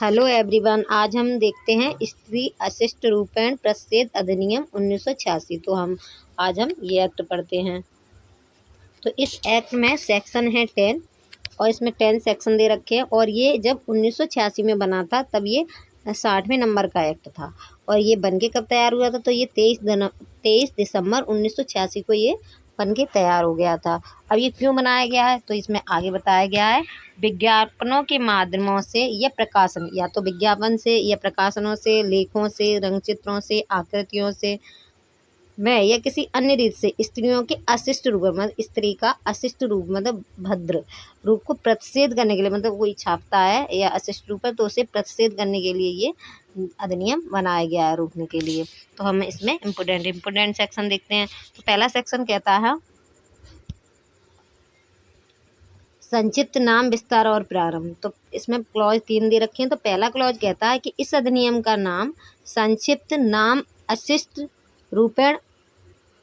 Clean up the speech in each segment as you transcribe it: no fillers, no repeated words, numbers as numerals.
Hello everyone, आज हम देखते हैं स्त्री अशिष्ट रूपेण प्रतिषेध अधिनियम 1986। तो आज हम ये एक्ट पढ़ते हैं। तो इस एक्ट में सेक्शन है 10 और इसमें 10 सेक्शन दे रखे हैं। और ये जब 1986 में बना था तब ये 60वें नंबर का एक्ट था। और ये बन के कब तैयार हुआ था? तो ये 23 दिसंबर 1986 को ये बन के तैयार हो गया था। अब ये क्यों बनाया गया है तो इसमें आगे बताया गया है। विज्ञापनों के माध्यमों से या प्रकाशन, या तो विज्ञापन से या प्रकाशनों से, लेखों से, रंगचित्रों से, आकृतियों से में या किसी अन्य रीत से स्त्रियों के अशिष्ट रूप मतलब स्त्री का अशिष्ट रूप मतलब भद्र रूप को प्रतिषेध करने के लिए, मतलब कोई छापता है या अशिष्ट रूप है तो उसे प्रतिषेध करने के लिए ये अधिनियम बनाया गया है, रोकने के लिए। तो हम इसमें इम्पोर्टेंट सेक्शन देखते हैं। तो पहला सेक्शन कहता है संक्षिप्त नाम विस्तार और प्रारंभ। तो इसमें क्लॉज 3 दे रखे हैं। तो पहला क्लॉज कहता है कि इस अधिनियम का नाम संक्षिप्त नाम अशिष्ट रूपेण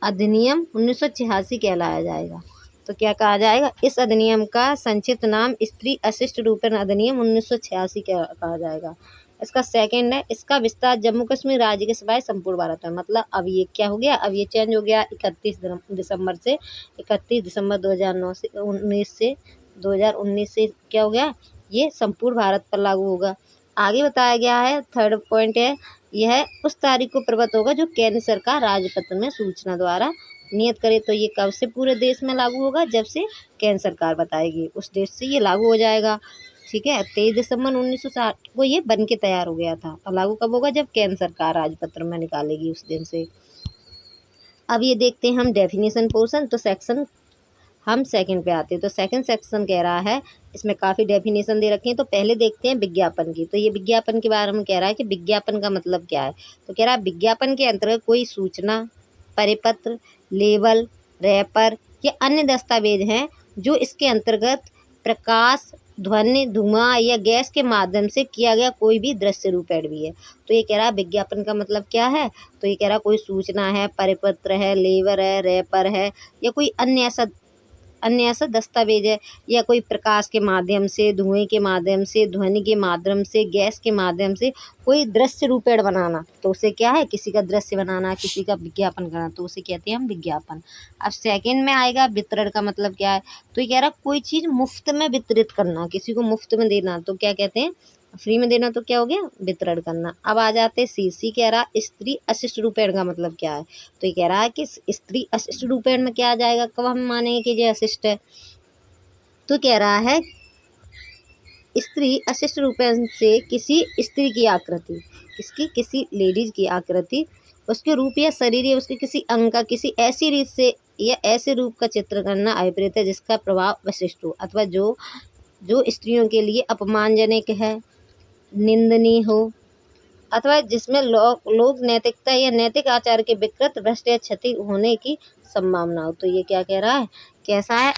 अधिनियम 1986 कहलाया जाएगा। तो क्या कहा जाएगा? इस अधिनियम का संक्षिप्त नाम स्त्री अशिष्ट रूपेण अधिनियम 1986 कहा जाएगा। इसका सेकंड है, इसका विस्तार जम्मू कश्मीर राज्य के सिवाय संपूर्ण भारत में। मतलब अब ये क्या हो गया? अब ये चेंज हो गया 31 दिसंबर से 31 दिसंबर 2019 से क्या हो गया? ये संपूर्ण भारत पर लागू होगा। आगे बताया गया है, थर्ड पॉइंट है, यह उस तारीख को प्रवृत्त होगा जो केंद्र सरकार राजपत्र में सूचना द्वारा नियत करे। तो ये कब से पूरे देश में लागू होगा? जब से केंद्र सरकार बताएगी उस देश से ये लागू हो जाएगा। ठीक है, 23 दिसंबर 1960 को ये बन के तैयार हो गया था। और लागू कब होगा? जब केंद्र सरकार राजपत्र में निकालेगी उस दिन से। अब ये देखते हैं हम डेफिनेशन पोर्शन। तो सेक्शन हम सेकंड पे आते हैं। तो सेकंड सेक्शन कह रहा है, इसमें काफ़ी डेफिनेशन दे रखे हैं। तो पहले देखते हैं विज्ञापन की। तो ये विज्ञापन के बारे में कह रहा है कि विज्ञापन का मतलब क्या है। तो कह रहा है विज्ञापन के अंतर्गत कोई सूचना, परिपत्र, लेबल, रैपर या अन्य दस्तावेज हैं जो इसके अंतर्गत प्रकाश, ध्वनि, धुआं या गैस के माध्यम से किया गया कोई भी दृश्य रूपेण भी है। तो ये कह रहा है विज्ञापन का मतलब क्या है। तो ये कह रहा है कोई सूचना है, परिपत्र है, लेबर है, रैपर है या कोई अन्य ऐसा दस्तावेज है, या कोई प्रकाश के माध्यम से, धुएं के माध्यम से, ध्वनि के माध्यम से, गैस के माध्यम से कोई दृश्य रूपेण बनाना। तो उसे क्या है? किसी का दृश्य बनाना, किसी का विज्ञापन करना, तो उसे कहते हैं हम विज्ञापन। अब सेकंड में आएगा वितरण का मतलब क्या है। तो ये कह रहा कोई चीज़ मुफ्त में वितरित करना, किसी को मुफ्त में देना, तो क्या कहते हैं? फ्री में देना। तो क्या हो गया? वितरण करना। अब आ जाते सी कह रहा स्त्री अशिष्ट रूपेण का मतलब क्या है। तो ये कह रहा है कि स्त्री अशिष्ट रूपेण में क्या आ जाएगा? कब हम मानेंगे कि ये अशिष्ट है? तो कह रहा है स्त्री अशिष्ट रूपेण से किसी स्त्री की आकृति, किसी लेडीज की आकृति, उसके रूप या शरीर या उसके किसी अंग का किसी ऐसी रीत से या ऐसे रूप का चित्र करना अभिप्रेत है जिसका प्रभाव विशिष्ट हो, अथवा जो स्त्रियों के लिए अपमानजनक है, निंदनीय हो, अथवा जिसमें लोग नैतिकता या नैतिक आचार के विकृत, भ्रष्ट या क्षति होने की संभावना हो। तो ये क्या कह रहा है? कैसा है?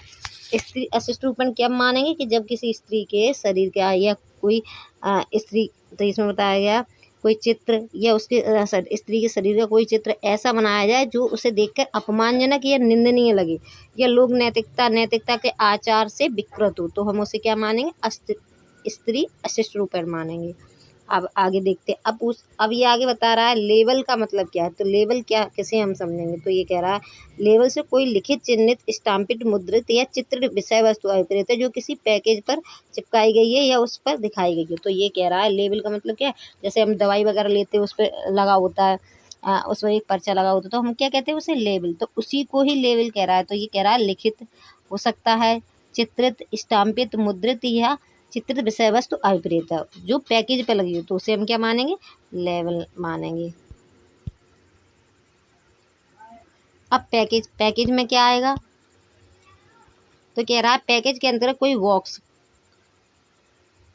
स्त्री अशिष्ट रूपेण क्या मानेंगे कि जब किसी स्त्री के शरीर का या कोई स्त्री, तो इसमें बताया गया कोई चित्र या उसके स्त्री के शरीर का कोई चित्र ऐसा बनाया जाए जो उसे देखकर अपमानजनक या निंदनीय लगे, या लोग नैतिकता के आचार से विकृत हो, तो हम उसे क्या मानेंगे? स्त्री अशिष्ट रूपेण मानेंगे। अब आगे देखते हैं। अब ये आगे बता रहा है लेबल का मतलब क्या है। तो लेबल क्या, किसे हम समझेंगे। तो ये कह रहा है लेबल से कोई लिखित, चिन्हित, स्टाम्पित, मुद्रित या चित्र विषय वस्तु अभिप्रेत है जो किसी पैकेज पर चिपकाई गई है या उस पर दिखाई गई है। तो ये कह रहा है लेबल का मतलब क्या है। जैसे हम दवाई वगैरह लेते हैं उस पर लगा होता है, उसमें एक पर्चा लगा होता है, तो हम क्या कहते हैं? उसे लेबल। तो उसी को ही लेबल कह रहा है। तो ये कह रहा है लिखित हो सकता है, चित्रित, स्टाम्पित, मुद्रित या चित्रित विषय वस्तु अभिप्रेत है जो पैकेज पे लगी हो, तो उसे हम क्या मानेंगे? लेबल मानेंगे। अब पैकेज में क्या आएगा। तो कह रहा है पैकेज के अंतर्गत कोई बॉक्स,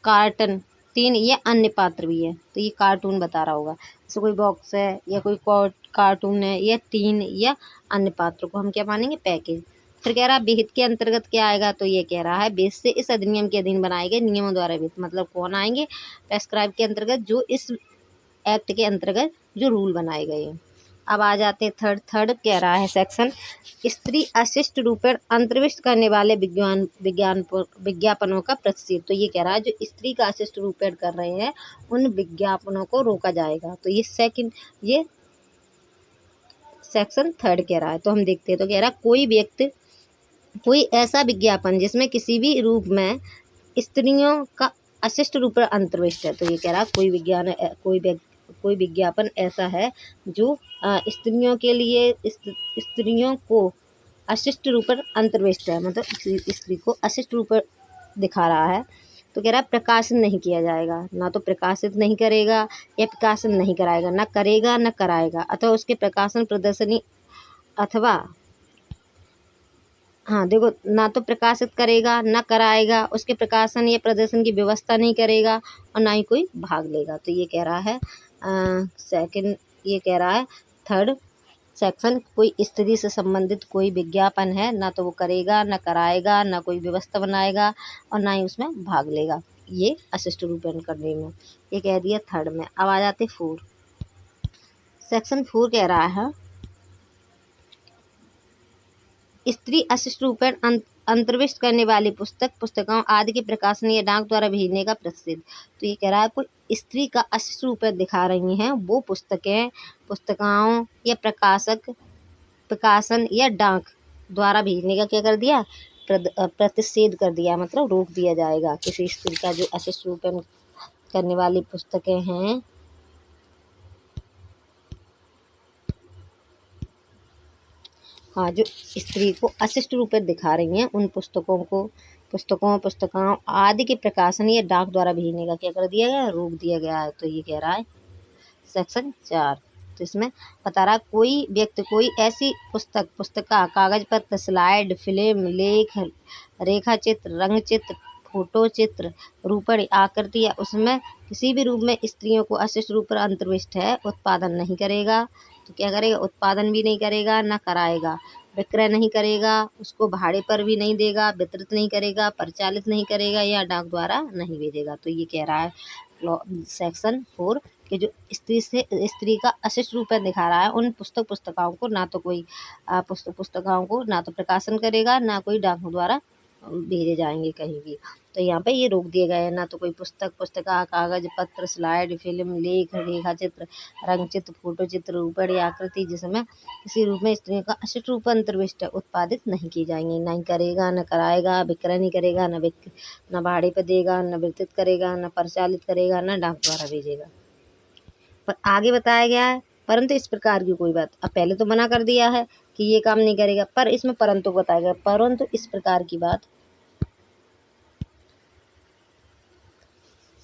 कार्टन, टीन या अन्य पात्र भी है। तो ये कार्टून बता रहा होगा, जैसे कोई बॉक्स है या कोई कार्टून है या टीन या अन्य पात्र को हम क्या मानेंगे? पैकेज। फिर कह रहा है विहित के अंतर्गत क्या आएगा। तो ये कह रहा है विहित से इस अधिनियम के अधीन बनाए गए नियमों द्वारा विहित, मतलब कौन आएंगे? प्रेस्क्राइब के अंतर्गत, जो इस एक्ट के अंतर्गत जो रूल बनाए गए हैं। अब आ जाते हैं थर्ड कह रहा है सेक्शन, स्त्री अशिष्ट रूपेण अंतर्विष्ट करने वाले विज्ञापनों का प्रतिषेध। तो ये कह रहा है जो स्त्री का अशिष्ट रूपेण कर रहे हैं उन विज्ञापनों को रोका जाएगा। तो ये सेक्शन थर्ड कह रहा है। तो हम देखते हैं। तो कह रहा कोई ऐसा विज्ञापन जिसमें किसी भी रूप में स्त्रियों का अशिष्ट रूप अंतर्विष्ट है। तो ये कह रहा कोई विज्ञापन ऐसा है जो स्त्रियों के लिए स्त्रियों को अशिष्ट रूप अंतर्विष्ट है, मतलब स्त्री को अशिष्ट रूप दिखा रहा है। तो कह रहा है प्रकाशन नहीं किया जाएगा, ना तो प्रकाशित नहीं करेगा या प्रकाशन नहीं कराएगा, ना करेगा न कराएगा, अथवा उसके प्रकाशन प्रदर्शनी अथवा हाँ देखो, ना तो प्रकाशित करेगा न कराएगा, उसके प्रकाशन या प्रदर्शन की व्यवस्था नहीं करेगा और ना ही कोई भाग लेगा। तो ये कह रहा है ये कह रहा है थर्ड सेक्शन, कोई स्त्री से संबंधित कोई विज्ञापन है ना तो वो करेगा न कराएगा, ना कोई व्यवस्था बनाएगा और ना ही उसमें भाग लेगा, ये अशिष्ट रूपेण करने में। ये कह दिया थर्ड में। अब आ जाते फोर। सेक्शन 4 कह रहा है स्त्री अशिष्ट रूपेण अंतर्विष्ट करने वाली पुस्तकों आदि के प्रकाशन या डाक द्वारा भेजने का प्रतिषेध। तो ये कह रहा है कोई स्त्री का अशिष्ट रूपेण दिखा रही हैं वो पुस्तकों या प्रकाशन या डाक द्वारा भेजने का क्या कर दिया, प्रतिषेध कर दिया, मतलब रोक दिया जाएगा। किसी स्त्री का जो अशिष्ट रूपेण करने वाली पुस्तकें हैं हाँ, जो स्त्री को अशिष्ट रूप में दिखा रही हैं उन पुस्तकों आदि के प्रकाशन या डाक द्वारा भेजने का क्या कर दिया गया, रोक दिया गया है। तो ये कह रहा है सेक्शन 4। तो इसमें बता रहा कोई व्यक्ति कोई ऐसी पुस्तिका, कागज पत्र, स्लाइड, फिल्म, लेख, रेखा चित्र, रंग चित्र, फोटो चित्र, रूपण, आकृति या उसमें किसी भी रूप में स्त्रियों को अशिष्ट रूप पर अंतर्विष्ट है उत्पादन नहीं करेगा। तो क्या करेगा, उत्पादन भी नहीं करेगा न कराएगा, विक्रय नहीं करेगा, उसको भाड़े पर भी नहीं देगा, वितरित नहीं करेगा, परिचालित नहीं करेगा या डाक द्वारा नहीं भेजेगा। तो ये कह रहा है सेक्शन 4 कि जो स्त्री का अशिष्ट रूप दिखा रहा है उन पुस्तकों को ना तो कोई पुस्तकों को ना तो प्रकाशन करेगा ना कोई डाक द्वारा भेजे जाएंगे कहीं भी। तो यहाँ पे ये रोक दिए गए हैं, ना तो कोई पुस्तिका, कागज पत्र, स्लाइड, फिल्म, लेख, रेखा चित्र, रंग चित्र, फोटो चित्र, रूपण या आकृति जिसमें किसी रूप में स्त्रियों का अशिष्ट रूप अंतर्विष्ट है उत्पादित नहीं की जाएंगी। नहीं करेगा, न कराएगा, विक्रय नहीं करेगा, न भाड़े पर देगा, न वितरित करेगा, न परिचालित करेगा, न डाक द्वारा भेजेगा। पर आगे बताया गया है परंतु इस प्रकार की कोई बात, अब पहले तो मना कर दिया है कि ये काम नहीं करेगा, पर इसमें परंतु बताया गया, परंतु इस प्रकार की बात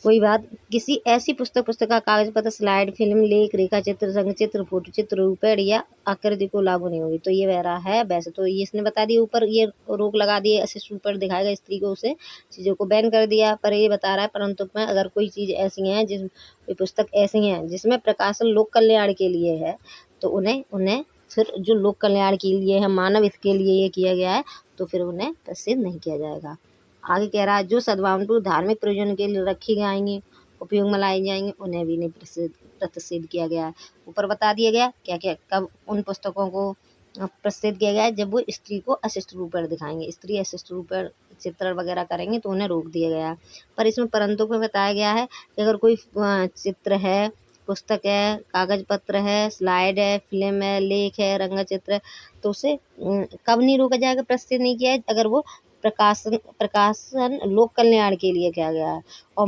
कोई बात किसी ऐसी पुस्तिका, कागज पत्र, स्लाइड, फिल्म, लेख, रेखा चित्र, रंग चित्र, फोटो चित्र, रूपण या आकृति को लागू नहीं होगी। तो ये वह रहा है। वैसे तो ये इसने बता दिया, ऊपर ये रोक लगा दी, अशिष्ट रूप दिखाएगा स्त्री को, उसे चीज़ों को बैन कर दिया। पर ये बता रहा है परंतु में अगर कोई चीज़ ऐसी है कोई पुस्तक ऐसी है जिसमें प्रकाशन लोक कल्याण के लिए है तो उन्हें फिर जो लोक कल्याण के लिए है, मानव हित के लिए ये किया गया है, तो फिर उन्हें प्रसिद्ध नहीं किया जाएगा। आगे कह रहा है जो सद्भावनापूर्ण धार्मिक प्रयोजन के लिए रखी जाएंगी, उपयोग में लाई जाएंगी, उन्हें भी नहीं प्रतिषेध किया गया है। ऊपर बता दिया गया क्या क्या कब उन पुस्तकों को प्रसिद्ध किया गया है, जब वो स्त्री को अशिष्ट रूप दिखाएंगे, स्त्री अशिष्ट रूप चित्र वगैरह करेंगे तो उन्हें रोक दिया गया है। पर इसमें परंतु में बताया गया है कि अगर कोई चित्र है, पुस्तक है, कागज पत्र है, स्लाइड है, फिल्म है, लेख है, रंग चित्र है, तो उसे कब नहीं रोका जाएगा, प्रसिद्ध नहीं किया है, अगर वो प्रकाशन लोक कल्याण के लिए किया गया है और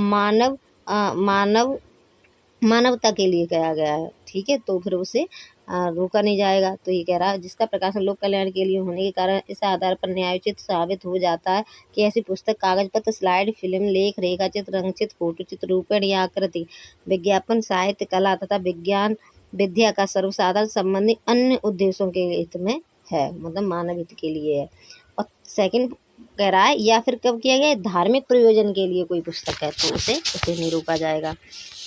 मानवता के लिए किया गया है, ठीक है, तो फिर उसे रोका नहीं जाएगा। तो ये कह रहा है जिसका प्रकाशन लोक कल्याण के लिए होने के कारण इस आधार पर न्यायोचित साबित हो जाता है कि ऐसी पुस्तक, कागज पत्र, स्लाइड, फिल्म, लेख, रेखा चित्र, रंग चित्र, फोटो चित्र, रूपण या आकृति विज्ञापन साहित्य, कला तथा विज्ञान विद्या का सर्वसाधारण संबंधी अन्य उद्देश्यों के हित में है, मतलब मानव हित के लिए है। और सेकंड कह रहा है या फिर कब किया गया, धार्मिक प्रयोजन के लिए कोई पुस्तक है तो उसे नहीं रोका जाएगा।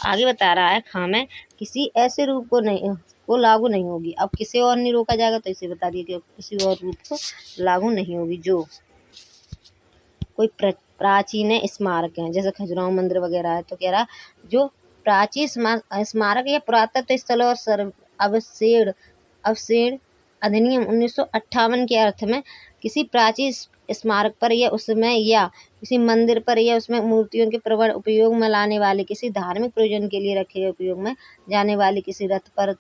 आगे बता रहा है खामे किसी ऐसे रूप को लागू नहीं होगी। अब किसी और नहीं रोका जाएगा तो इसे बता दिया कि किसी और रूप को लागू नहीं होगी। जो कोई प्राचीन स्मारक हैं जैसे खजुराहो मंदिर वगैरह है, तो कह रहा जो प्राचीन स्मारक या पुरातत्व स्थल और अवशेष अवशेष अधिनियम 1958 के अर्थ में किसी प्राचीन स्मारक पर या उसमें या किसी मंदिर पर या उसमें मूर्तियों के प्रबल उपयोग में लाने वाले किसी धार्मिक प्रयोजन के लिए रखे गए उपयोग में जाने वाली किसी रथ पर,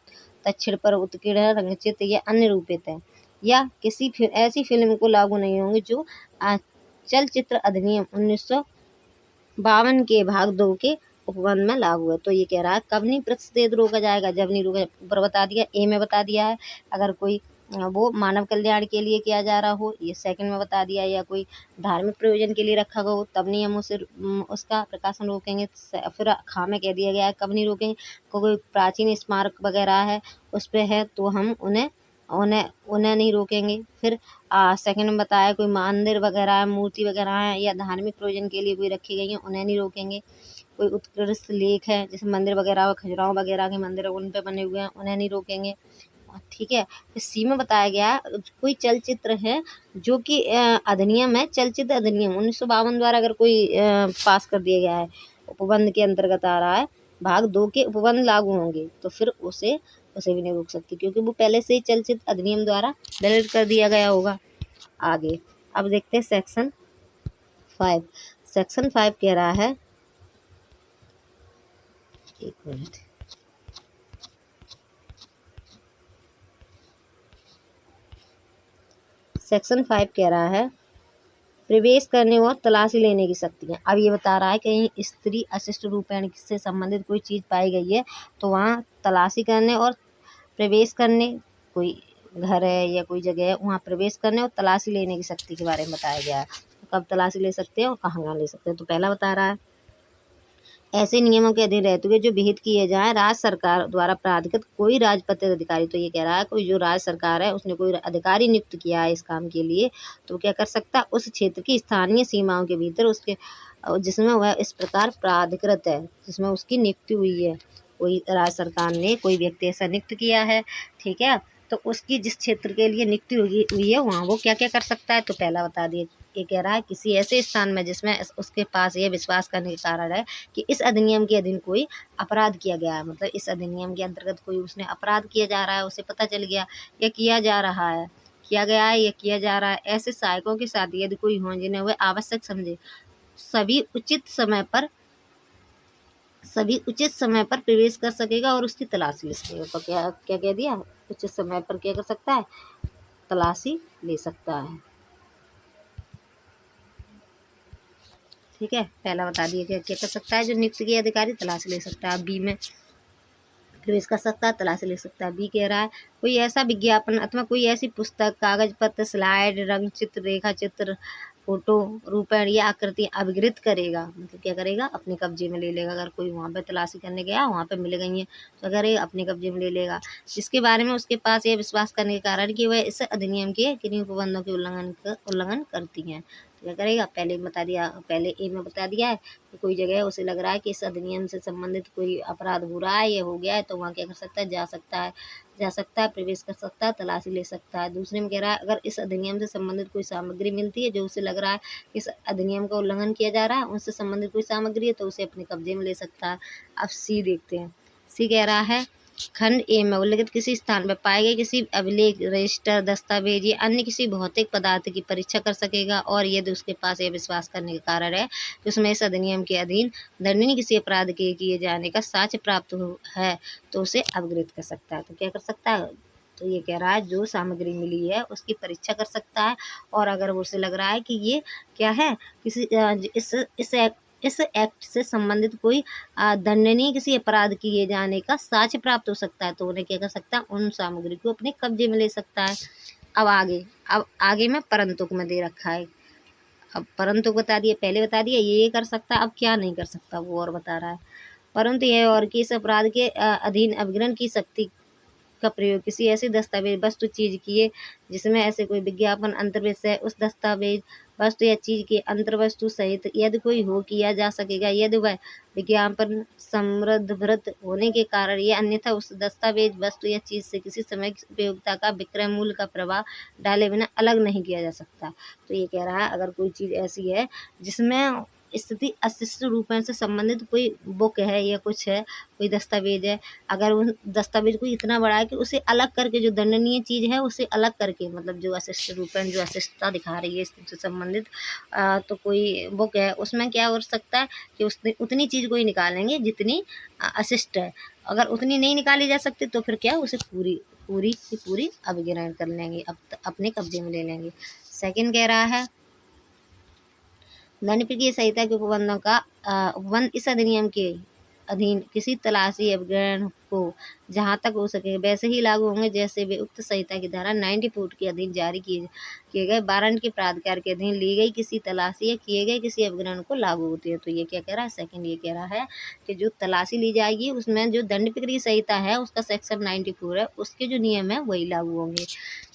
दक्षिण पर उत्कीर्ण, रंगचित्र या अन्य रूपित है, या किसी ऐसी फिल्म को लागू नहीं होंगे जो चलचित्र अधिनियम 1952 के भाग 2 के उपबंध में लागू है। तो ये कह रहा है कब नहीं प्रतिषेध रोका जाएगा, जब नहीं रोका, ऊपर बता दिया, ए में बता दिया है अगर कोई वो मानव कल्याण के लिए किया जा रहा हो, ये सेकंड में बता दिया, या कोई धार्मिक प्रयोजन के लिए रखा गया हो तब नहीं हम उसे उसका प्रकाशन रोकेंगे। फिर खा में कह दिया गया है कब नहीं रोकेंगे, कोई प्राचीन स्मारक वगैरह है उस पर है तो हम उन्हें नहीं रोकेंगे। फिर सेकंड में बताया कोई मंदिर वगैरह है, मूर्ति वगैरह है या धार्मिक प्रयोजन के लिए कोई रखी गई है उन्हें नहीं रोकेंगे। कोई उत्कृष्ट लेख है जैसे मंदिर वगैरह, खजुराहो वगैरह के मंदिर उन पे बने हुए हैं उन्हें नहीं रोकेंगे। ठीक है। फिर सी में बताया गया कोई चलचित्र है जो कि अधिनियम है, चलचित्र अधिनियम 1952 द्वारा अगर कोई पास कर दिया गया है, उपबंध के अंतर्गत आ रहा है, भाग 2 के उपबंध लागू होंगे तो फिर उसे भी नहीं रोक सकती क्योंकि वो पहले से ही चलचित्र अधिनियम द्वारा डिलीट कर दिया गया होगा। आगे अब देखते हैं सेक्शन 5। सेक्शन 5 कह रहा है, एक मिनट, सेक्शन 5 कह रहा है प्रवेश करने और तलाशी लेने की शक्तियाँ। अब ये बता रहा है कहीं स्त्री अशिष्ट रूपेण से संबंधित कोई चीज़ पाई गई है तो वहाँ तलाशी करने और प्रवेश करने, कोई घर है या कोई जगह है वहाँ प्रवेश करने और तलाशी लेने की शक्ति के बारे में बताया गया है। कब तलाशी ले सकते हैं और कहाँ ले सकते हैं। तो पहला बता रहा है ऐसे नियमों के अधीन रहते हुए जो विहित किए जाएं राज्य सरकार द्वारा प्राधिकृत कोई राजपत्रित अधिकारी। तो ये कह रहा है कोई जो राज्य सरकार है उसने कोई अधिकारी नियुक्त किया है इस काम के लिए तो क्या कर सकता है, उस क्षेत्र की स्थानीय सीमाओं के भीतर उसके जिसमें वह इस प्रकार प्राधिकृत है, जिसमें उसकी नियुक्ति हुई है, कोई राज्य सरकार ने कोई व्यक्ति ऐसा नियुक्त किया है, ठीक है, तो उसकी जिस क्षेत्र के लिए नियुक्ति हुई है वहाँ वो क्या क्या कर सकता है। तो पहला बता दिए, ये कह रहा है किसी ऐसे स्थान में जिसमें उसके पास ये विश्वास करने के कारण है कि इस अधिनियम के अधीन कोई अपराध किया गया है, मतलब इस अधिनियम के अंतर्गत कोई उसने अपराध किया जा रहा है, उसे पता चल गया या किया जा रहा है, किया गया है या किया जा रहा है, ऐसे सहायकों के साथ यदि कोई हों जिन्हें वह आवश्यक समझे सभी उचित समय पर प्रवेश कर सकेगा और उसकी तलाशी ले सकेगा। तो क्या क्या कह दिया, उचित समय पर क्या कर सकता है, तलाशी ले सकता है। ठीक है, पहला बता दिया क्या क्या कर सकता है, जो नियुक्त किया अधिकारी तलाशी ले सकता है। बी में प्रवेश कर सकता है, तलाशी ले सकता है। बी कह रहा है कोई ऐसा विज्ञापन अथवा कोई ऐसी पुस्तक, कागज पत्र, स्लाइड, रंग चित्र, रेखा चित्र, फोटो, रूपण या आकृति अभिगृहित करेगा, मतलब क्या करेगा, अपने कब्जे में ले लेगा। अगर कोई वहाँ पे तलाशी करने गया वहाँ पे मिल गई है तो अगर ये अपने कब्जे में ले लेगा, जिसके बारे में उसके पास यह विश्वास करने के कारण कि वह इस अधिनियम के किन्हीं उपबंधों के उल्लंघन करती हैं तो क्या करेगा, पहले बता दिया, पहले ए में बता दिया है कि कोई जगह उसे लग रहा है कि इस अधिनियम से संबंधित कोई अपराध हो रहा है, ये हो गया है, तो वहाँ क्या कर सकता है, जा सकता है, प्रवेश कर सकता है, तलाशी ले सकता है। दूसरे में कह रहा है अगर इस अधिनियम से संबंधित कोई सामग्री मिलती है जो उसे लग रहा है कि इस अधिनियम का उल्लंघन किया जा रहा है, उनसे संबंधित कोई सामग्री है तो उसे अपने कब्जे में ले सकता है। अब सी देखते हैं, सी कह रहा है खंड ए में उल्लिखित किसी स्थान पर पाए गए किसी अभिलेख, रजिस्टर, दस्तावेज या अन्य किसी भौतिक पदार्थ की परीक्षा कर सकेगा और यदि उसके पास यह विश्वास करने के कारण है कि उसमें इस अधिनियम के अधीन दंडनीय किसी अपराध के किए जाने का साक्ष्य प्राप्त है तो उसे अवगत कर सकता है। तो क्या कर सकता है, तो ये कह रहा है जो सामग्री मिली है उसकी परीक्षा कर सकता है और अगर वो उसे लग रहा है कि ये क्या है, किसी इस एक्ट से संबंधित कोई दंडनीय किसी अपराध किए जाने का साक्ष्य प्राप्त हो सकता है तो उन्हें क्या कर सकता है, उन सामग्री को अपने कब्जे में ले सकता है। अब आगे में परंतु में दे रखा है, अब परंतु बता दिए, पहले बता दिया ये कर सकता है, अब क्या नहीं कर सकता वो और बता रहा है। परंतु यह और कि इस अपराध के अधीन अभिग्रहण की शक्ति का प्रयोग किसी ऐसे दस्तावेज, वस्तु, चीज किए जिसमें ऐसे कोई विज्ञापन अंतर्विषय उस दस्तावेज, वस्तु या चीज के अंतर्वस्तु सहित यदि कोई हो किया जा सकेगा यदि वह विज्ञापन समृद्धभृत होने के कारण या अन्यथा उस दस्तावेज, वस्तु या चीज से किसी समय की उपयोगिता का विक्रय मूल्य का प्रभाव डाले बिना अलग नहीं किया जा सकता। तो ये कह रहा है अगर कोई चीज़ ऐसी है जिसमें स्थिति अशिष्ट रूपों से संबंधित कोई बुक है या कुछ है, कोई दस्तावेज है, अगर उन दस्तावेज को इतना बड़ा है कि उसे अलग करके, जो दंडनीय चीज़ है उसे अलग करके, मतलब जो अशिष्ट रूपेण, जो अशिष्टता दिखा रही है इससे संबंधित तो कोई बुक है, उसमें क्या हो सकता है कि उतनी चीज़ को ही निकालेंगे जितनी अशिष्ट है। अगर उतनी नहीं निकाली जा सकती तो फिर क्या, उसे पूरी पूरी की पूरी अवग्रहण कर लेंगे, अपने कब्जे में ले लेंगे। सेकंड कह रहा है दंडप्रिय संहिता के उपबंधों का उपबंध इस अधिनियम के अधीन किसी तलाशी अवग्रहण को जहाँ तक हो सके वैसे ही लागू होंगे जैसे वे उक्त संहिता की धारा 94 के अधीन जारी किए गए वारंट के प्राधिकार के अधीन ली गई किसी तलाशी या किए गए किसी अवग्रहण को लागू होती है। तो ये क्या कह रहा है, सेकंड ये कह रहा है कि जो तलाशी ली जाएगी उसमें जो दंड प्रक्रिया संहिता है उसका सेक्शन 94 है, उसके जो नियम है वही लागू होंगे,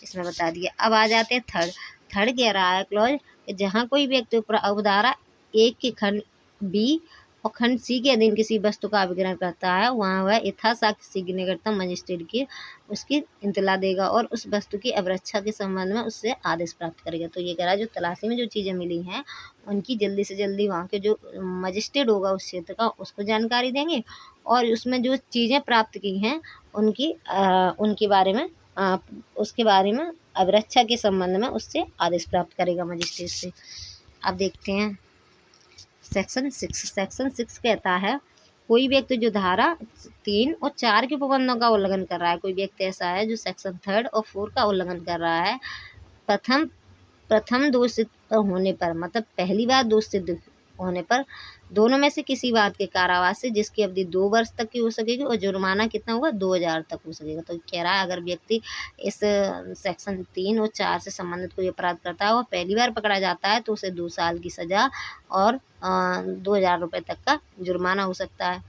इसमें बता दिया। अब आ जाते हैं थर्ड कह रहा है क्लॉज जहाँ कोई व्यक्ति उपधारा 1 के खंड बी और खंड सी के अधीन किसी वस्तु का अभिग्रहण करता है वहाँ वह यथासाक्ष्य निकटतम मजिस्ट्रेट की उसकी इंतला देगा और उस वस्तु की अवरक्षा के संबंध में उससे आदेश प्राप्त करेगा। तो ये कह रहा है जो तलाशी में जो चीज़ें मिली हैं उनकी जल्दी से जल्दी वहाँ के जो मजिस्ट्रेट होगा उस क्षेत्र का उसको जानकारी देंगे और उसमें जो चीज़ें प्राप्त की हैं उनके बारे में उसके बारे में अवरक्षा के संबंध में उससे आदेश प्राप्त करेगा मजिस्ट्रेट से। अब देखते हैं सेक्शन 6 कहता है कोई व्यक्ति जो धारा 3 और 4 के उपबंधों का उल्लंघन कर रहा है, कोई व्यक्ति ऐसा है जो सेक्शन 3 और 4 का उल्लंघन कर रहा है, प्रथम दोष सिद्ध होने पर, मतलब पहली बार दोष सिद्ध होने पर दोनों में से किसी बात के कारावास से जिसकी अवधि 2 वर्ष तक की हो सकेगी और जुर्माना कितना होगा 2000 तक हो सकेगा। तो कह रहा है अगर व्यक्ति इस सेक्शन 3 और 4 से संबंधित कोई अपराध करता है और पहली बार पकड़ा जाता है तो उसे 2 साल की सजा और 2000 रुपये तक का जुर्माना हो सकता है।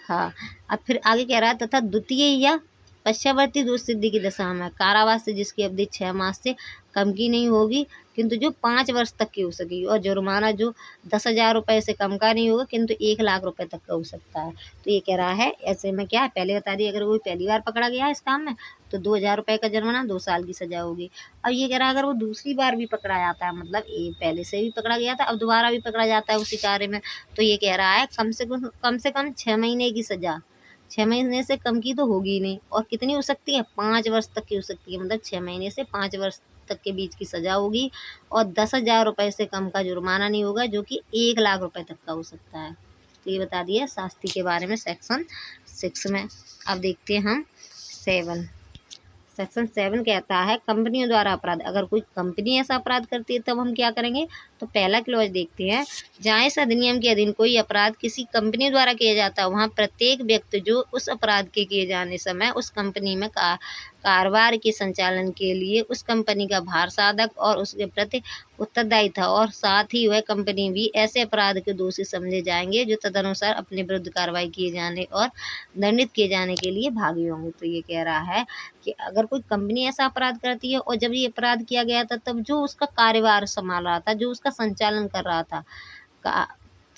हाँ, अब फिर आगे कह रहा है तथा द्वितीय या पश्चावर्ती दोष सिद्धि की दशा में कारावास से जिसकी अवधि 6 मास से कम की नहीं होगी किंतु जो 5 वर्ष तक की हो सकेगी और जुर्माना जो 10,000 रुपये से कम का नहीं होगा किंतु 1 लाख रुपए तक का हो सकता है। तो ये कह रहा है ऐसे में क्या है, पहले बता दिए अगर कोई पहली बार पकड़ा गया है इस काम में तो 2,000 रुपये का जुर्माना, 2 साल की सजा होगी। अब ये कह रहा है अगर वो दूसरी बार भी पकड़ा जाता है, मतलब पहले से भी पकड़ा गया था अब दोबारा भी पकड़ा जाता है उसी कार्य में, तो ये कह रहा है कम से कम 6 महीने की सजा, 6 महीने से कम की तो होगी ही नहीं, और कितनी हो सकती है 5 वर्ष तक की हो सकती है, मतलब 6 महीने से 5 वर्ष तक के बीच की सजा होगी और 10,000 रुपये से कम का जुर्माना नहीं होगा जो कि 1 लाख रुपए तक का हो सकता है। तो ये बता दिया शास्ति के बारे में सेक्शन 6 में। अब देखते हैं हम 7। सेक्शन 7 कहता है कंपनियों द्वारा अपराध, अगर कोई कंपनी ऐसा अपराध करती है तब हम क्या करेंगे, तो पहला क्लॉज देखते हैं जहाँ इस अधिनियम के अधीन कोई अपराध किसी कंपनी द्वारा किया जाता है वहाँ प्रत्येक व्यक्ति जो उस अपराध के किए जाने समय उस कंपनी में कारोबार के संचालन के लिए उस कंपनी का भार साधक और उसके प्रति उत्तरदायी था और साथ ही वह कंपनी भी ऐसे अपराध के दोषी समझे जाएंगे जो तदनुसार अपने विरुद्ध कार्रवाई किए जाने और दंडित किए जाने के लिए भागी होंगे। तो ये कह रहा है कि अगर कोई कंपनी ऐसा अपराध करती है और जब ये अपराध किया गया था तब जो उसका कार्यभार संभाल रहा था, जो उसका संचालन कर रहा था,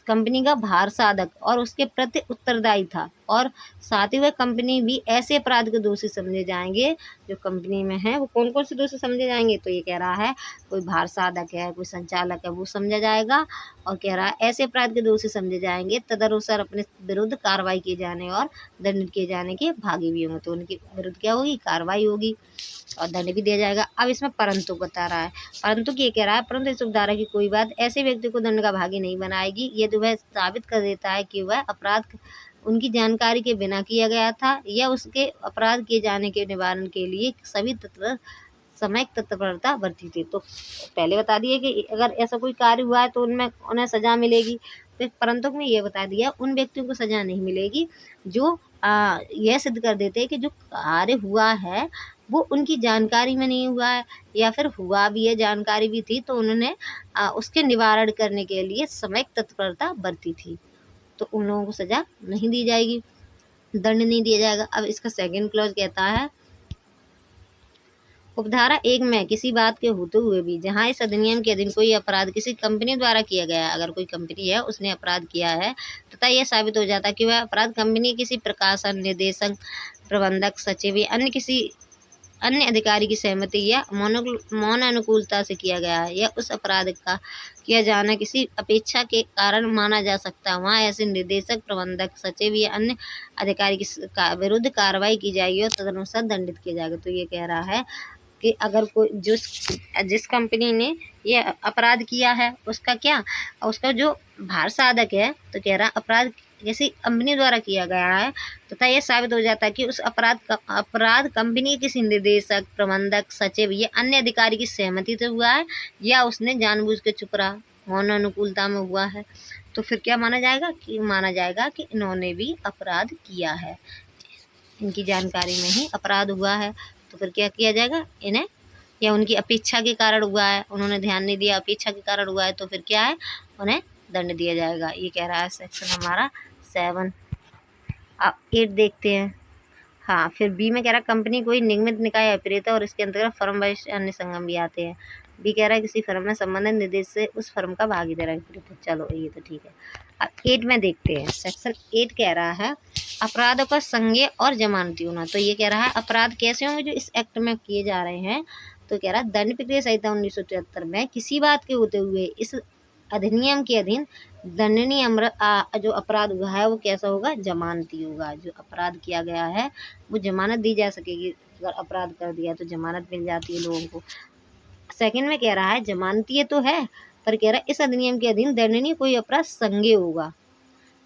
कंपनी का भार साधक और उसके प्रति उत्तरदायी था और साथ ही वह कंपनी भी ऐसे अपराध के दोषी समझे जाएंगे जो कंपनी में है वो कौन कौन से दोषी समझे जाएंगे। तो ये कह रहा है कोई भार साधक है, कोई संचालक है, वो समझा जाएगा और कह रहा है ऐसे अपराध के दोषी समझे जाएंगे तदनुसार अपने विरुद्ध कार्रवाई किए जाने और दंडित किए जाने के भागी भी होंगे। तो उनके विरुद्ध क्या होगी, कार्रवाई होगी और दंड भी दिया जाएगा। अब इसमें परंतु बता रहा है, परंतु ये कह रहा है परंतु इस उपधारा की कोई बात ऐसे व्यक्ति को दंड का भागी नहीं बनाएगी यदि वह साबित कर देता है कि वह अपराध उनकी जानकारी के बिना किया गया था या उसके अपराध किए जाने के निवारण के लिए सभी समय तत्परता बरती थी। तो पहले बता दिए कि अगर ऐसा कोई कार्य हुआ है तो उनमें उन्हें सजा मिलेगी, फिर परंतु में ये बता दिया उन व्यक्तियों को सजा नहीं मिलेगी जो यह सिद्ध कर देते हैं कि जो कार्य हुआ है वो उनकी जानकारी में नहीं हुआ है या फिर हुआ भी है जानकारी भी थी तो उन्होंने उसके निवारण करने के लिए समय तत्परता बरती थी, तो उन लोगों को सजा नहीं दी जाएगी, दंड नहीं दिया जाएगा। अब इसका सेकंड क्लॉज कहता है उपधारा 1 में किसी बात के होते हुए भी जहाँ इस अधिनियम के अधीन कोई अपराध किसी कंपनी द्वारा किया गया है, अगर कोई कंपनी है उसने अपराध किया है तथा यह साबित हो जाता है कि वह अपराध कंपनी किसी प्रकाशन, निदेशक, प्रबंधक, सचिव या अन्य अधिकारी की सहमति या मौन अनुकूलता से किया गया है, या उस अपराध का किया जाना किसी अपेक्षा के कारण माना जा सकता है, वहाँ ऐसे निदेशक, प्रबंधक, सचिव या अन्य अधिकारी की विरुद्ध कार्रवाई की जाएगी और तदनुसार दंडित किया जाएगा। तो ये कह रहा है कि अगर कोई जिस कंपनी ने ये अपराध किया है उसका जो भार साधक है, तो कह रहा अपराध किसी कंपनी द्वारा किया गया है तथा यह साबित हो जाता है कि उस अपराध कंपनी के किसी निदेशक, प्रबंधक, सचिव या अन्य अधिकारी की सहमति से हुआ है, या उसने जानबूझ के चुप रहा, मौन अनुकूलता में हुआ है, तो फिर क्या माना जाएगा कि इन्होंने भी अपराध किया है, इनकी जानकारी में ही अपराध हुआ है। तो फिर क्या किया जाएगा इन्हें, या उनकी अपेक्षा के कारण हुआ है, उन्होंने ध्यान नहीं दिया, अपेक्षा के कारण हुआ है, तो फिर क्या है, उन्हें दंड दिया जाएगा। ये कह रहा है सेक्शन हमारा 7। अब 8 देखते हैं। हाँ, फिर बी में कह रहा है कंपनी कोई निगमित निकाय अभिप्रेता और इसके अंतर्गत फर्म वरिष्ठ अन्य संगम भी आते हैं। बी कह रहा है किसी फर्म में संबंधित निदेश से उस फर्म का भागीदार अभिप्रेता। चलो ये तो ठीक है। अब 8 में देखते हैं। सेक्शन 8 कह रहा है अपराधों का संज्ञेय और जमानती होना। तो ये कह रहा है अपराध कैसे होंगे जो इस एक्ट में किए जा रहे हैं। तो कह रहा है दंड प्रक्रिया संहिता 1973 में किसी बात के होते हुए इस अधिनियम के अधीन दंडनीय जो अपराध हुआ है वो कैसा होगा, जमानती होगा। जो अपराध किया गया है वो जमानत दी जा सकेगी, अगर अपराध कर दिया तो जमानत मिल जाती है लोगों को। सेकंड में कह रहा है जमानती तो है, पर कह रहा है इस अधिनियम के अधीन दंडनीय कोई अपराध संज्ञेय होगा।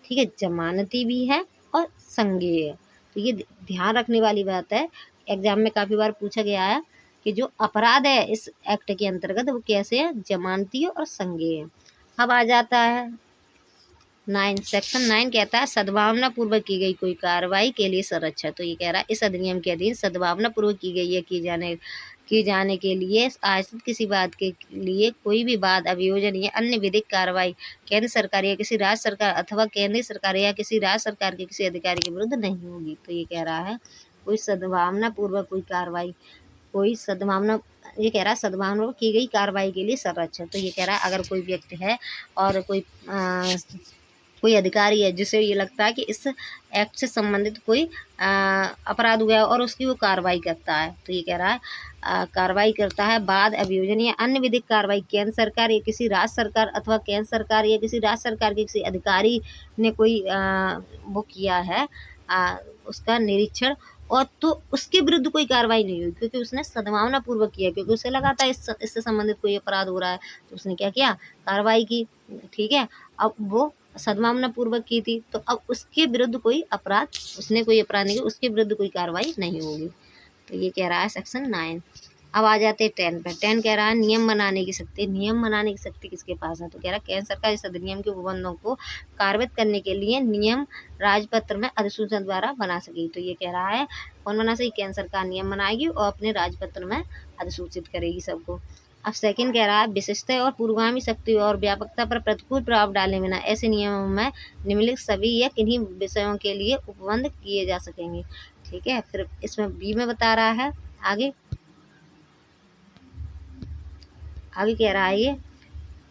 ठीक है, जमानती भी है और संज्ञेय है, तो ये ध्यान रखने वाली बात है। एग्जाम में काफ़ी बार पूछा गया है कि जो अपराध है इस एक्ट के अंतर्गत वो कैसे है, जमानती और संज्ञेय। अब आ जाता है 9। सेक्शन 9 कहता है सद्भावना पूर्वक की गई कोई कार्रवाई के लिए संरक्षण। तो ये कह रहा है इस अधिनियम के अधीन सद्भावना पूर्वक की गई है की जाने के लिए आश्रित किसी बात के लिए कोई भी वाद, अभियोजन या अन्य विधिक कार्रवाई केंद्र सरकार या किसी राज्य सरकार अथवा केंद्रीय सरकार या किसी राज्य सरकार के किसी अधिकारी के विरुद्ध नहीं होगी। तो ये कह रहा है कोई सद्भावना पूर्वक कोई कार्रवाई, ये कह रहा है सद्भावना की गई कार्रवाई के लिए संरक्षण। तो ये कह रहा है अगर कोई व्यक्ति है और कोई अधिकारी है जिसे ये लगता है कि इस एक्ट से संबंधित कोई अपराध हुआ है और उसकी वो कार्रवाई करता है, तो ये कह रहा है कार्रवाई करता है बाद, अभियोजन या अन्य विधिक कार्रवाई केंद्र सरकार या किसी राज्य सरकार अथवा केंद्र सरकार या किसी राज्य सरकार के किसी अधिकारी ने कोई वो किया है उसका निरीक्षण, और तो उसके विरुद्ध कोई कार्रवाई नहीं हुई क्योंकि उसने सद्भावना पूर्वक किया, क्योंकि उसे लगा था इससे संबंधित कोई अपराध हो रहा है, तो उसने क्या किया, कार्रवाई की। ठीक है, अब वो सद्भावना पूर्वक की थी तो अब उसके विरुद्ध कोई अपराध, उसने कोई अपराध नहीं किया, उसके विरुद्ध कोई कार्रवाई नहीं होगी। तो ये कह रहा है सेक्शन 9। अब आ जाते हैं 10 पे। 10 कह रहा है नियम बनाने की शक्ति। नियम बनाने की शक्ति किसके पास है, तो कह रहा है केंद्र सरकार इस अधिनियम के उपबंधों को कार्यान्वित करने के लिए नियम राजपत्र में अधिसूचना द्वारा बना सकेगी। तो ये कह रहा है कौन बना सकेगी, केंद्र सरकार नियम बनाएगी और अपने राजपत्र में अधिसूचित करेगी सबको। अब सेकंड कह रहा है विशिष्टता और पूर्वगामी शक्ति और व्यापकता पर प्रतिकूल प्रभाव डाले बिना ऐसे नियमों में निम्नलिखित सभी या किन्हीं विषयों के लिए उपबंध किए जा सकेंगे। ठीक है, फिर इसमें बी में बता रहा है आगे कह रहा है ये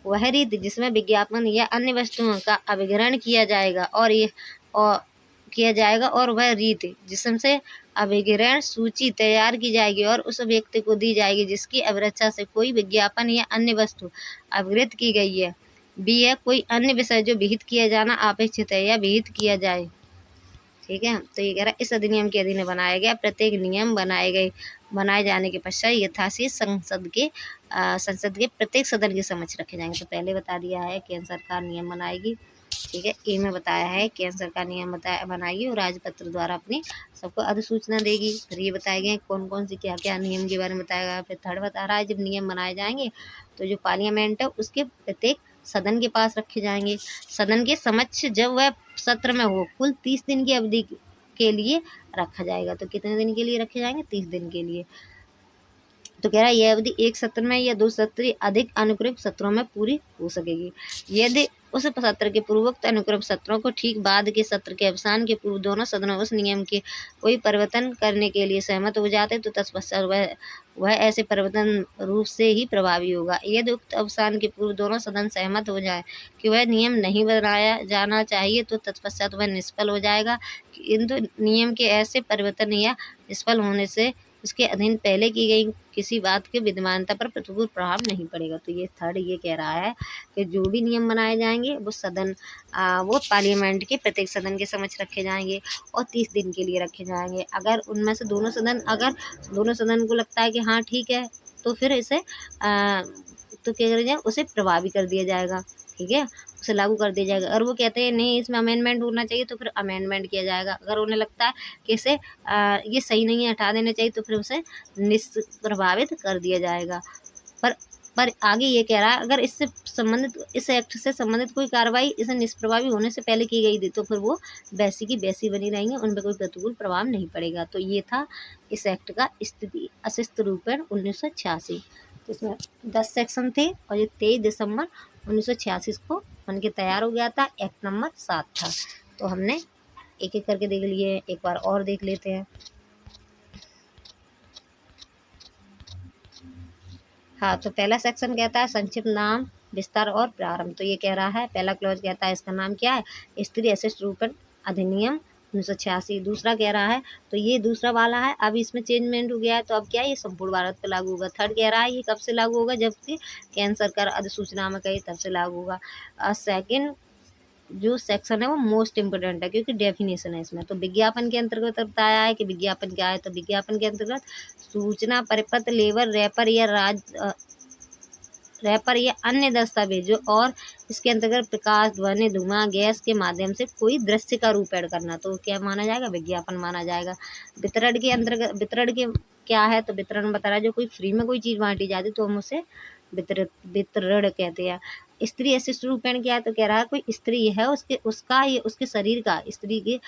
वह रीति जिसमें विज्ञापन या अन्य वस्तुओं का अभिग्रहण किया जाएगा और वह रीति जिससे अभिग्रहण सूची तैयार की जाएगी और उस व्यक्ति को दी जाएगी जिसकी अभिरक्षा से कोई विज्ञापन या अन्य वस्तु अभिगृहित की गई है। बी है कोई अन्य विषय जो विहित किया जाना अपेक्षित है या विहित किया जाए। ठीक है, तो ये कह रहा है इस अधिनियम के अधीन बनाया गया प्रत्येक नियम बनाए जाने के पश्चात यथाशीघ्र संसद के प्रत्येक सदन के समक्ष रखे जाएंगे। तो पहले बता दिया है केंद्र सरकार नियम बनाएगी। ठीक है, ए में बताया है केंद्र सरकार नियम बनाएगी और राजपत्र द्वारा अपनी सबको अधिसूचना देगी। फिर ये बताए गए कौन कौन सी क्या क्या नियम के बारे में बताया गया। फिर थर्ड बता रहा है जब नियम बनाए जाएंगे तो जो पार्लियामेंट है उसके प्रत्येक सदन के पास रखे जाएंगे, सदन के समक्ष जब वह सत्र में हो कुल 30 दिन की अवधि के लिए रखा जाएगा। तो कितने दिन के लिए रखे जाएंगे, 30 दिन के लिए। तो कह रहा है यह अवधि एक सत्र में या 2 सत्र अधिक अनुक्रमिक सत्रों में पूरी हो सकेगी। यदि उस सत्र के पूर्वोक्त अनुक्रम सत्रों को ठीक बाद के सत्र के अवसान के पूर्व दोनों सदनों उस नियम के कोई परिवर्तन करने के लिए सहमत हो जाते तो तत्पश्चात वह ऐसे परिवर्तन रूप से ही प्रभावी होगा। यदि उक्त अवसान के पूर्व दोनों सदन सहमत हो जाए कि वह नियम नहीं बनाया जाना चाहिए तो तत्पश्चात वह निष्फल हो जाएगा। किंतु नियम के ऐसे परिवर्तन या निष्फल होने से उसके अधीन पहले की गई किसी बात के विद्यमानता पर प्रतिकूल प्रभाव नहीं पड़ेगा। तो ये थर्ड ये कह रहा है कि जो भी नियम बनाए जाएंगे वो पार्लियामेंट के प्रत्येक सदन के समक्ष रखे जाएंगे और 30 दिन के लिए रखे जाएंगे। अगर उनमें से दोनों सदन को लगता है कि हाँ ठीक है, तो फिर इसे तो क्या करें जाए, उसे प्रभावी कर दिया जाएगा। ठीक है, उसे लागू कर दिया जाएगा। अगर वो कहते हैं नहीं इसमें अमेंडमेंट होना चाहिए, तो फिर अमेंडमेंट किया जाएगा। अगर उन्हें लगता है कि इसे ये सही नहीं है, हटा देना चाहिए, तो फिर उसे निष्प्रभावित कर दिया जाएगा। पर आगे ये कह रहा है अगर इस एक्ट से संबंधित कोई कार्रवाई इसे निष्प्रभावी होने से पहले की गई थी, तो फिर वो वैसी की वैसी बनी रहेंगी, उन पर कोई प्रतिकूल प्रभाव नहीं पड़ेगा। तो ये था इस एक्ट का स्थिति अशिष्ट रूपेण 1986। तो इसमें 10 सेक्शन थे और ये 23 दिसंबर 1986 को बन के तैयार हो गया था। एक्ट नंबर 7 था। तो हमने एक एक करके देख लिए, एक बार और देख लेते हैं। हाँ, तो पहला सेक्शन कहता है संक्षिप्त नाम, विस्तार और प्रारंभ। तो ये कह रहा है पहला क्लॉज कहता है इसका नाम क्या है, स्त्री अशिष्ट रूपण अधिनियम 1986। दूसरा कह रहा है, तो ये दूसरा वाला है, अब इसमें चेंजमेंट हो गया है, तो अब क्या है, ये संपूर्ण भारत पर लागू होगा। थर्ड कह रहा है ये कब से लागू होगा, जबकि केंद्र सरकार अधिसूचना में कही तब से लागू होगा। सेकंड जो सेक्शन है वो मोस्ट इम्पोर्टेंट है, क्योंकि डेफिनेशन है इसमें। तो विज्ञापन के अंतर्गत बताया है कि विज्ञापन क्या है। तो विज्ञापन के अंतर्गत सूचना, परिपत्र, लेबर, रैपर या अन्य दस्तावेज और इसके अंतर्गत प्रकाश, ध्वनि, धुआं, गैस के माध्यम से कोई दृश्य का रूपांतरण करना, तो क्या माना जाएगा, विज्ञापन माना जाएगा। वितरण के अंतर्गत, वितरण के क्या है, तो वितरण बता रहा है जो कोई फ्री में कोई चीज़ बांटी जाती तो हम उसे वितरण कहते हैं। स्त्री अशिष्ट रूपेण क्या है, तो कह रहा है कोई स्त्री है उसके शरीर का, स्त्री के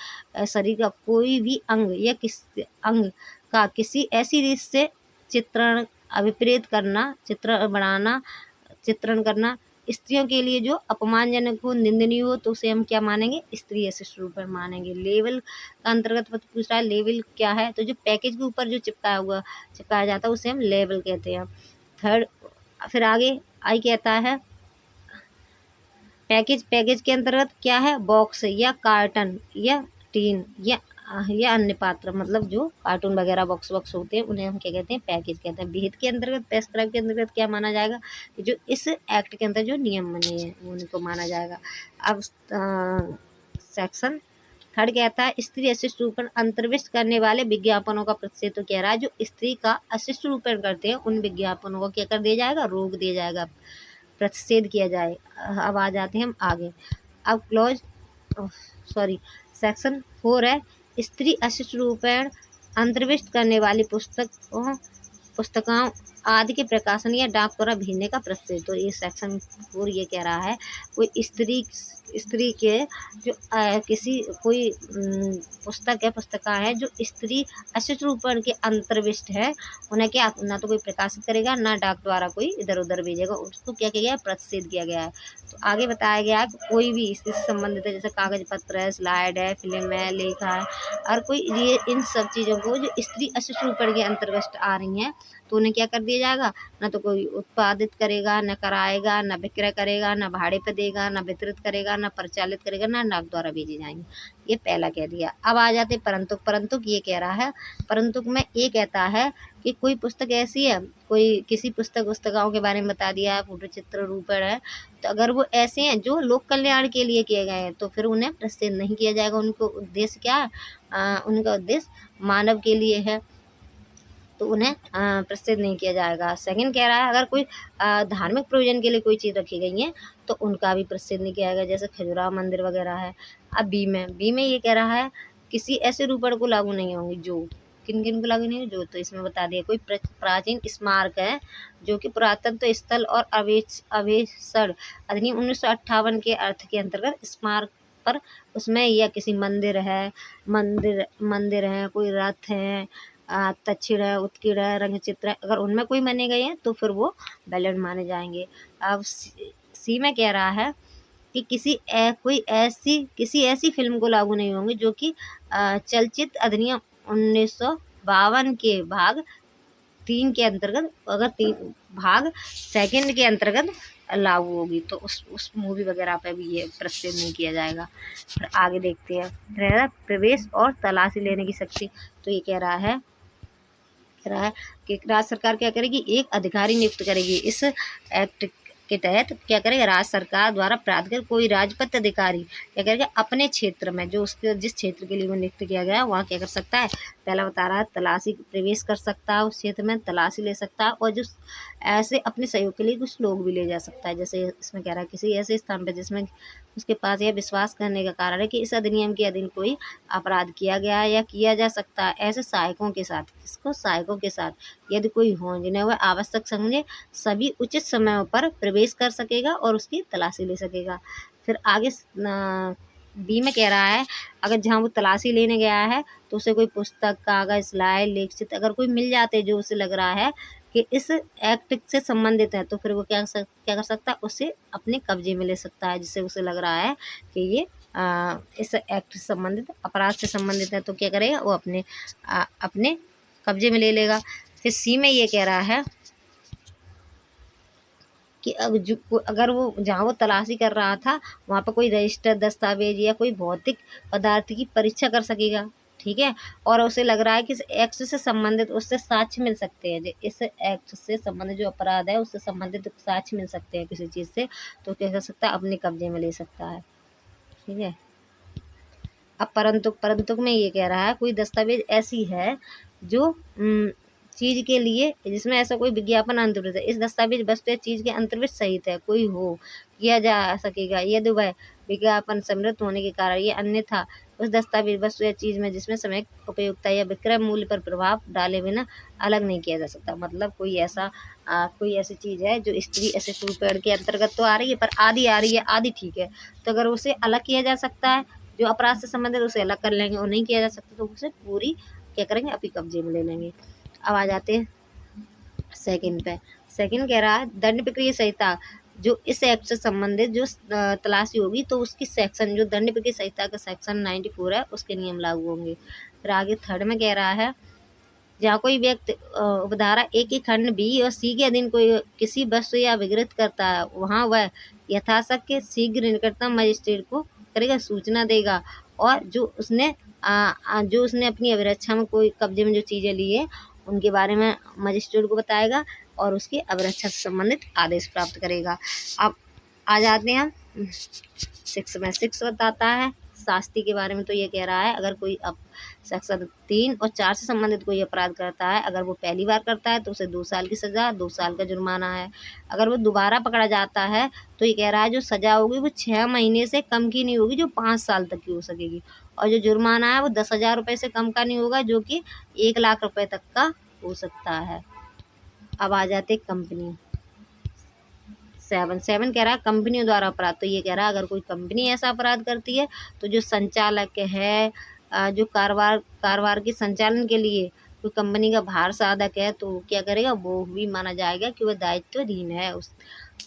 शरीर का कोई भी अंग या किसी अंग का किसी ऐसी रीत से चित्रण अभिप्रेत करना, चित्रण करना स्त्रियों के लिए जो अपमानजनक हो, निंदनीय हो, तो उसे हम क्या मानेंगे, स्त्री अशिष्ट रूपेण मानेंगे। लेवल का अंतर्गत पूछ रहा है, लेवल क्या है, तो जो पैकेज के ऊपर जो चिपकाया जाता है उसे हम लेवल कहते हैं। थर्ड फिर आगे आई कहता है पैकेज के अंतर्गत क्या है, बॉक्स या कार्टन या टीन या अन्य पात्र, मतलब जो कार्टून वगैरह बॉक्स होते हैं उन्हें हम क्या कहते हैं, पैकेज कहते हैं। विहित के अंतर्गत, पैराग्राफ के अंतर्गत क्या माना जाएगा, कि जो इस एक्ट के अंदर जो नियम बने हैं उनको माना जाएगा। अब सेक्शन थर्ड कहता है स्त्री अशिष्ट रूपेण अंतर्विष्ट करने वाले विज्ञापनों का प्रतिषेध। तो कह रहा है जो स्त्री का अशिष्ट रूपेण करते हैं उन विज्ञापनों को क्या कर दिया जाएगा, रोक दिया जाएगा, प्रतिषेध किया जाए। अब आ जाते हैं हम आगे। अब सेक्शन 4 है स्त्री अशिष्ट रूपेण अंतर्विष्ट करने वाली पुस्तकों आदि के प्रकाशन या डाक द्वारा भेजने का प्रतिषेध। तो ये सेक्शन 4 ये कह रहा है कोई स्त्री के जो कोई पुस्तका है जो स्त्री अशिष्ट रूपेण के अंतर्विष्ट है, उन्हें क्या ना तो कोई प्रकाशित करेगा ना डाक द्वारा कोई इधर उधर भेजेगा, उसको क्या किया गया है, प्रतिषेध किया गया है। तो आगे बताया गया है कोई भी इससे संबंधित है, जैसे कागज पत्र है, स्लाइड है, फिल्म है, लेख है, और कोई ये इन सब चीज़ों को जो स्त्री अशिष्ट रूपेण के अंतर्गत आ रही हैं, तो उन्हें क्या कर दिया जाएगा, ना तो कोई उत्पादित करेगा, न कराएगा, न विक्रय करेगा, न भाड़े पर देगा, न वितरित करेगा, न परिचालित करेगा, न डाक द्वारा भेजे जाएंगे। ये पहला कह दिया। अब आ जाते परंतु ये कह रहा है, परंतु में ये कहता है कि कोई पुस्तक ऐसी है, कोई किसी पुस्तकाओं के बारे में बता दिया है, फोटो चित्र रूपेण है, तो अगर वो ऐसे हैं जो लोक कल्याण के लिए किए गए हैं, तो फिर उन्हें प्रतिषेध नहीं किया जाएगा। उनको उद्देश्य क्या है, उनका उद्देश्य मानव के लिए है, तो उन्हें प्रतिषेध नहीं किया जाएगा। सेकंड कह रहा है अगर कोई धार्मिक प्रयोजन के लिए कोई चीज़ रखी गई है, तो उनका भी प्रतिषेध नहीं किया जाएगा, जैसे खजुराहो मंदिर वगैरह है। अब बी में ये कह रहा है किसी ऐसे रूपण को लागू नहीं होंगे जो किन किन को लागू नहीं होंगे, जो तो इसमें बता दिया कोई प्राचीन स्मारक है जो कि पुरातत्व स्थल और अवेक्षण अधिनियम 1958 के अर्थ के अंतर्गत स्मारक पर उसमें या किसी मंदिर है, कोई रथ है, दक्षिण है, उत्कीर्ण है, रंगचित्र है, अगर उनमें कोई माने गए हैं तो फिर वो वैलिड माने जाएंगे। अब सी में कह रहा है कि किसी ऐसी फिल्म को लागू नहीं होंगे जो कि चलचित्र अधिनियम 1952 के भाग 3 के अंतर्गत, अगर 3 भाग सेकंड के अंतर्गत लागू होगी, तो उस मूवी वगैरह पे भी ये प्रतिषेध नहीं किया जाएगा। फिर आगे देखते हैं प्रवेश और तलाशी लेने की शक्ति। तो ये कह रहा है कह रहा है कि राज्य सरकार क्या करेगी, एक अधिकारी नियुक्त करेगी। इस एक्ट के तहत क्या करेगा, राज्य सरकार द्वारा प्राप्त कर कोई राजपत्र अधिकारी क्या करेगा, अपने क्षेत्र में जो उसके जिस क्षेत्र के लिए वो नियुक्त किया गया वहाँ क्या कर सकता है, पहला बता रहा है तलाशी प्रवेश कर सकता है, उस क्षेत्र में तलाशी ले सकता है, और जो ऐसे अपने सहयोग के लिए कुछ लोग भी ले जा सकता है। जैसे इसमें कह रहा है किसी ऐसे स्थान पर जिसमें उसके पास यह विश्वास करने का कारण है कि इस अधिनियम के अधीन कोई अपराध किया गया है या किया जा सकता है, ऐसे सहायकों के साथ, किसको, सहायकों के साथ यदि कोई हो जिन्हें वह आवश्यक समझे सभी उचित समयों पर प्रवेश कर सकेगा और उसकी तलाशी ले सकेगा। फिर आगे बी में कह रहा है, अगर जहाँ वो तलाशी लेने गया है तो उसे कोई पुस्तक, कागज, स्लाइड, लेखचित्र अगर कोई मिल जाते जो उसे लग रहा है कि इस एक्ट से संबंधित है, तो फिर वो क्या कर सकता है, उसे अपने कब्जे में ले सकता है, जिससे उसे लग रहा है कि ये इस एक्ट से संबंधित, अपराध से संबंधित है, तो क्या करेगा, वो अपने कब्जे में ले लेगा। फिर सी में ये कह रहा है कि अगर वो जहाँ वो तलाशी कर रहा था वहाँ पर कोई रजिस्टर, दस्तावेज या कोई भौतिक पदार्थ की परीक्षा कर सकेगा, ठीक है, और उसे लग रहा है कि इस एक्ट से संबंधित उससे साक्ष्य मिल सकते हैं, इस एक्ट से संबंधित जो अपराध है उससे संबंधित साक्ष्य मिल सकते हैं किसी चीज़ से, तो क्या कर सकता है, अपने कब्जे में ले सकता है, ठीक है। अब परंतु में ये कह रहा है कोई दस्तावेज ऐसी है जो चीज़ के लिए जिसमें ऐसा कोई विज्ञापन अंतर्भुक्त है, इस दस्तावेज वस्तु या चीज़ के अंतर्भुक्त सहित है कोई हो किया जा सकेगा यदि वह विज्ञापन समृद्ध होने के कारण ये अन्यथा उस दस्तावेज वस्तु या चीज़ में जिसमें समय उपयोगिता या विक्रय मूल्य पर प्रभाव डाले बिना अलग नहीं किया जा सकता। मतलब कोई ऐसी चीज़ है जो स्त्री अशिशु पेड़ के अंतर्गत तो आ रही है पर आधी आ रही है, आधी ठीक है, तो अगर उसे अलग किया जा सकता है, जो अपराध से संबंधित उसे अलग कर लेंगे, और नहीं किया जा सकता तो उसे पूरी क्या करेंगे, अपनी कब्जे में ले लेंगे। अब आ जाते हैं सेकंड पे। सेकंड कह रहा है दंड प्रक्रिया संहिता, जो इस एक्ट से संबंधित जो तलाशी होगी तो उसकी सेक्शन जो दंड प्रक्रिया संहिता का सेक्शन 94 है उसके नियम लागू होंगे। फिर आगे थर्ड में कह रहा है जहाँ कोई व्यक्ति उपधारा एक के खंड बी और सी के अधीन कोई किसी वस्तु या विकृत करता है वहाँ वह यथाशक्य शीघ्र निकटतम मजिस्ट्रेट को करेगा, सूचना देगा, और जो उसने अपनी अभिरक्षा में कोई कब्जे में जो चीज़ें ली है उनके बारे में मजिस्ट्रेट को बताएगा और उसकी अभिरक्षा से संबंधित आदेश प्राप्त करेगा। अब आ जाते हैं 6 में। 6 बताता है शास्ति के बारे में, तो ये कह रहा है अगर कोई सेक्शन 3 और 4 से संबंधित कोई अपराध करता है, अगर वो पहली बार करता है तो उसे 2 साल की सज़ा, 2 साल का जुर्माना है। अगर वो दोबारा पकड़ा जाता है तो ये कह रहा है जो सज़ा होगी वो 6 महीने से कम की नहीं होगी, जो 5 साल तक की हो सकेगी, और जो जुर्माना है वो 10,000 रुपये से कम का नहीं होगा, जो कि 1 लाख रुपये तक का हो सकता है। अब आ जाते कंपनी। 7 कह रहा है कंपनियों द्वारा अपराध, तो ये कह रहा है अगर कोई कंपनी ऐसा अपराध करती है तो जो संचालक है, जो कारोबार के संचालन के लिए कोई कंपनी का भार साधक है, तो क्या करेगा, वो भी माना जाएगा कि वह दायित्वाधीन है,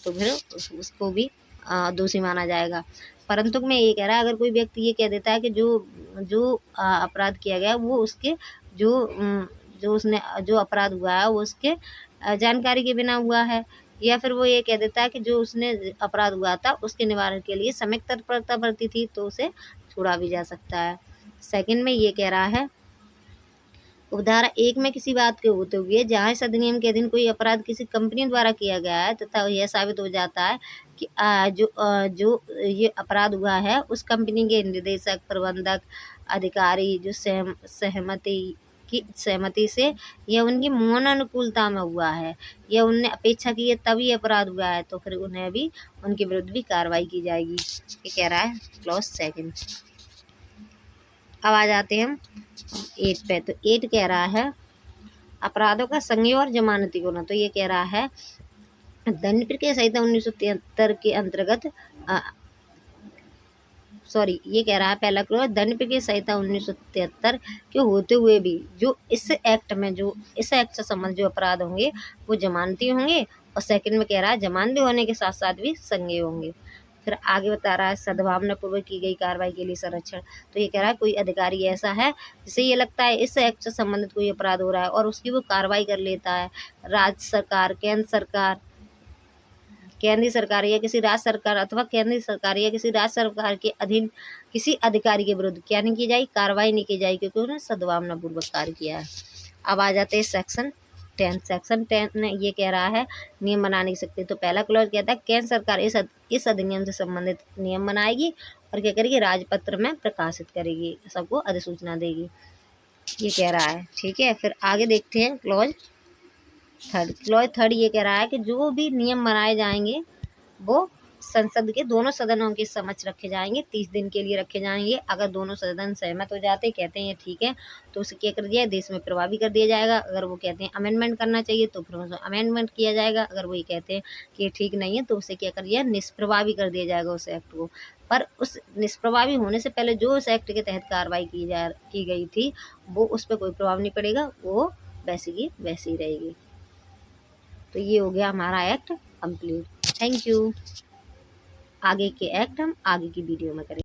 तो फिर उसको भी दोषी माना जाएगा। परंतु में ये कह रहा है अगर कोई व्यक्ति ये कह देता है कि जो अपराध किया गया वो उसके जो अपराध हुआ है वो उसके जानकारी के बिना हुआ है, या फिर वो ये कह देता है कि जो उसने अपराध हुआ था उसके निवारण के लिए समय तत्परता बरती थी, तो उसे छोड़ा भी जा सकता है। सेकंड में ये कह रहा है उपधारा 1 में किसी बात के होते हुए जहाँ इस अधिनियम के अधीन कोई अपराध किसी कंपनी द्वारा किया गया है तथा यह साबित हो जाता है कि जो ये अपराध हुआ है उस कंपनी के निदेशक, प्रबंधक, अधिकारी जो सहमति से या उनकी मौन अनुकूलता में हुआ है या उनने अपेक्षा की है तभी अपराध हुआ है, तो फिर उन्हें भी उनके विरुद्ध भी कार्रवाई की जाएगी। ये कह रहा है क्लॉज 2। अब आ जाते हैं 8 पे। तो 8 कह रहा है अपराधों का संज्ञेय और जमानती होना, तो ये कह रहा है दंड प्रक्रिया संहिता 1973 के अंतर्गत ये कह रहा है पहला क्लॉज दंड प्रक्रिया संहिता 1973 के होते हुए भी जो इस एक्ट से संबंधित जो अपराध होंगे वो जमानती होंगे, और सेकंड में कह रहा है जमानती होने के साथ साथ भी संज्ञेय होंगे। फिर आगे बता रहा है सद्भावना पूर्वक की गई कार्रवाई के लिए संरक्षण, तो ये कह रहा है कोई अधिकारी ऐसा है जिसे ये लगता है इस एक्ट से संबंधित कोई अपराध हो रहा है और उसकी वो कार्रवाई कर लेता है, राज्य सरकार, केंद्रीय सरकार या किसी राज्य सरकार अथवा केंद्रीय सरकार या किसी राज्य सरकार के अधीन किसी अधिकारी के विरुद्ध क्या नहीं की जाएगी, कार्रवाई नहीं की जाएगी, क्योंकि उन्होंने सद्भावना पूर्वक कार्य किया है। अब आ जाते हैं सेक्शन 10। सेक्शन 10 में ये कह रहा है नियम बनाने की शक्ति। तो पहला क्लॉज कहता है केंद्र सरकार इस अधिनियम से संबंधित नियम बनाएगी और क्या करेगी, राजपत्र में प्रकाशित करेगी, सबको अधिसूचना देगी, ये कह रहा है। ठीक है, फिर आगे देखते हैं क्लॉज 3। क्लॉज 3 ये कह रहा है कि जो भी नियम बनाए जाएंगे वो संसद के दोनों सदनों के समक्ष रखे जाएंगे, 30 दिन के लिए रखे जाएंगे। अगर दोनों सदन सहमत हो जाते, कहते हैं ये ठीक है, तो उसे क्या कर दिया, देश में प्रभावी कर दिया जाएगा। अगर वो कहते हैं अमेंडमेंट करना चाहिए तो फिर उसे अमेंडमेंट किया जाएगा। अगर वो ये कहते हैं कि ठीक नहीं है तो उसे क्या कर दिया, निष्प्रभावी कर दिया जाएगा उस एक्ट को। पर उस निष्प्रभावी होने से पहले जो उस एक्ट के तहत कार्रवाई की गई थी वो उस पर कोई प्रभाव नहीं पड़ेगा, वो वैसी की वैसी ही रहेगी। तो ये हो गया हमारा एक्ट कंप्लीट। Thank you. आगे के एक्ट हम आगे की वीडियो में करेंगे।